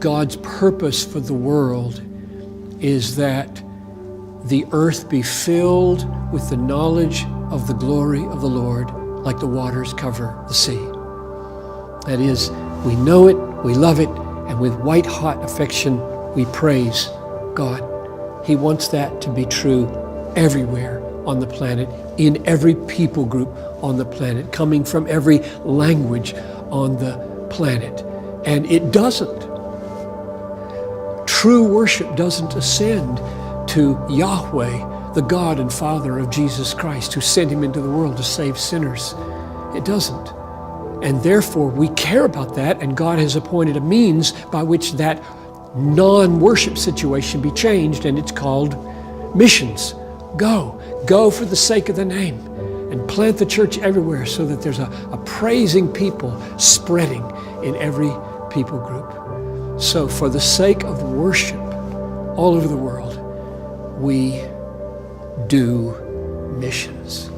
God's purpose for the world is that the earth be filled with the knowledge of the glory of the Lord, like the waters cover the sea. That is, we know it, we love it, and with white-hot affection, we praise God. He wants that to be true everywhere on the planet, in every people group on the planet, coming from every language on the planet. And it doesn't. True worship doesn't ascend to Yahweh, the God and Father of Jesus Christ, who sent him into the world to save sinners. It doesn't. And therefore, we care about that, and God has appointed a means by which that non-worship situation be changed, and it's called missions. Go for the sake of the name, and plant the church everywhere so that there's a praising people spreading in every people group. So for the sake of worship all over the world, we do missions.